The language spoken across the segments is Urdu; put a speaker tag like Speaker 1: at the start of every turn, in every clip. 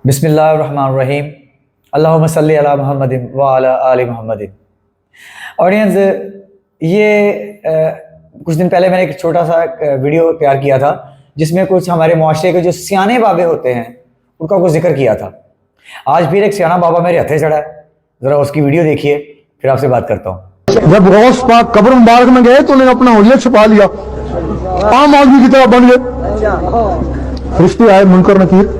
Speaker 1: بسم اللہ الرحمن الرحیم اللہم صلی علی محمد وعلی آل محمد۔ آڈینس، یہ کچھ دن پہلے میں نے ایک چھوٹا سا ویڈیو تیار کیا تھا جس میں کچھ ہمارے معاشرے کے جو سیانے بابے ہوتے ہیں ان کا کچھ ذکر کیا تھا۔ آج پھر ایک سیانہ بابا میرے ہتھے چڑھا ہے، ذرا اس کی ویڈیو دیکھیے پھر آپ سے بات کرتا ہوں۔
Speaker 2: جب غوث پاک قبر مبارک میں گئے تو انہوں نے اپنا حلیہ چھپا لیا، عام آدمی کی طرح بن گئے۔ فرشتے آئے منکر نکیر،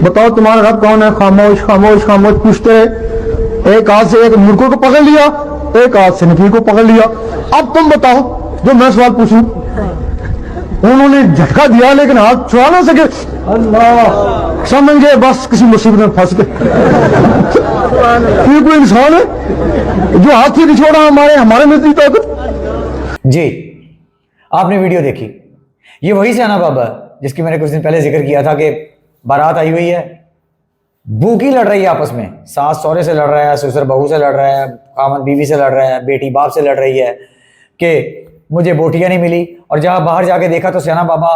Speaker 2: بتاؤ تمہارا رب کون ہے؟ خاموش خاموش خاموش پوچھتے رہے۔ ایک ہاتھ سے ایک منکر کو پکڑ لیا، ایک ہاتھ سے نکیر کو پکڑ لیا۔ اب تم بتاؤ جو میں سوال پوچھوں۔ انہوں نے جھٹکا دیا لیکن ہاتھ چھڑا نہ سکے۔ اللہ سمجھ گئے بس کسی مصیبت میں پھنس گئے۔ یہ کوئی انسان ہے جو ہاتھ سے نہیں چھوڑا ہمارے میں اتنی طاقت؟
Speaker 1: جی، آپ نے ویڈیو دیکھی، یہ وہی سیانہ بابا ہے جس کی میں نے کچھ دن پہلے ذکر کیا تھا کہ بارات آئی ہوئی ہے، بھوکی لڑ رہی ہے آپس میں، ساس سورے سے لڑ رہا ہے، سسر بہو سے لڑ رہا ہے، خامد بیوی سے لڑ رہا ہے، بیٹی باپ سے لڑ رہی ہے کہ مجھے بوٹیاں نہیں ملی، اور جہاں باہر جا کے دیکھا تو سیانہ بابا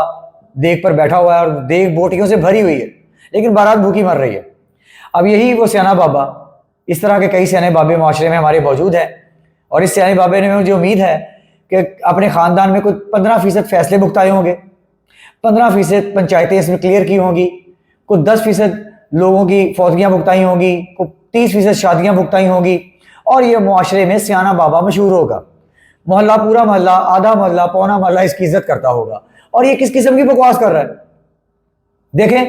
Speaker 1: دیگ پر بیٹھا ہوا ہے اور دیگ بوٹیوں سے بھری ہوئی ہے، لیکن بارات بھوکی مر رہی ہے۔ اب یہی وہ سیانہ بابا، اس طرح کے کئی سیانے بابے معاشرے میں ہمارے موجود ہیں، اور اس سیانے بابے نے مجھے امید ہے کہ اپنے خاندان میں کوئی 15% فیصلے بھگتائے ہوں گے، 15% پنچایتیں اس میں کلیئر کی ہوں گی، کوئی 10% لوگوں کی فوتگیاں بھگتائی ہوں گی، کوئی 30% شادیاں بھگتائی ہوں گی، اور یہ معاشرے میں سیانہ بابا مشہور ہوگا۔ محلہ، پورا محلہ، آدھا محلہ، پونا محلہ اس کی عزت کرتا ہوگا۔ اور یہ کس قسم کی بکواس کر رہا ہے؟ دیکھیں،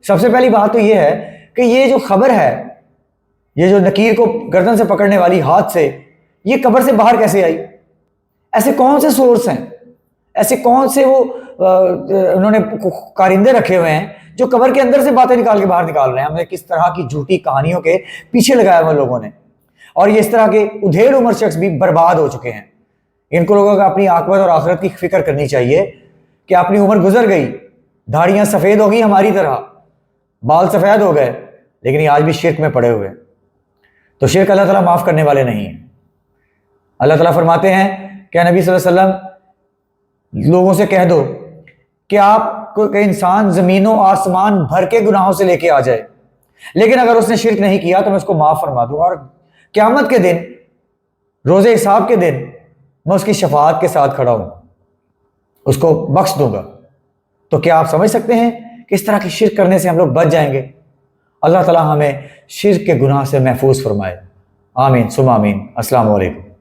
Speaker 1: سب سے پہلی بات تو یہ ہے کہ یہ جو خبر ہے، یہ جو نکیر کو گردن سے پکڑنے والی ہاتھ سے، یہ قبر سے باہر کیسے آئی؟ ایسے کون سے سورس ہیں، ایسے کون سے وہ انہوں نے کارندے رکھے ہوئے ہیں جو قبر کے اندر سے باتیں نکال کے باہر نکال رہے ہیں؟ ہمیں کس طرح کی جھوٹی کہانیوں کے پیچھے لگایا ہوا لوگوں نے، اور یہ اس طرح کے ادھیڑ عمر شخص بھی برباد ہو چکے ہیں۔ ان کو لوگوں کو اپنی عاقبت اور آخرت کی فکر کرنی چاہیے کہ اپنی عمر گزر گئی، داڑیاں سفید ہو گئی ہماری طرح، بال سفید ہو گئے، لیکن یہ آج بھی شرک میں پڑے ہوئے۔ تو شرک اللہ تعالیٰ معاف کرنے والے نہیں ہیں۔ اللہ تعالیٰ فرماتے ہیں کہ نبی صلی اللہ علیہ وسلم لوگوں سے کہہ دو کہ آپ کو کہ انسان زمین و آسمان بھر کے گناہوں سے لے کے آ جائے، لیکن اگر اس نے شرک نہیں کیا تو میں اس کو معاف فرما دوں، اور قیامت کے دن، روز حساب کے دن، میں اس کی شفاعت کے ساتھ کھڑا ہوں، اس کو بخش دوں گا۔ تو کیا آپ سمجھ سکتے ہیں کہ اس طرح کی شرک کرنے سے ہم لوگ بچ جائیں گے؟ اللہ تعالیٰ ہمیں شرک کے گناہ سے محفوظ فرمائے۔ آمین ثم آمین۔ السلام علیکم۔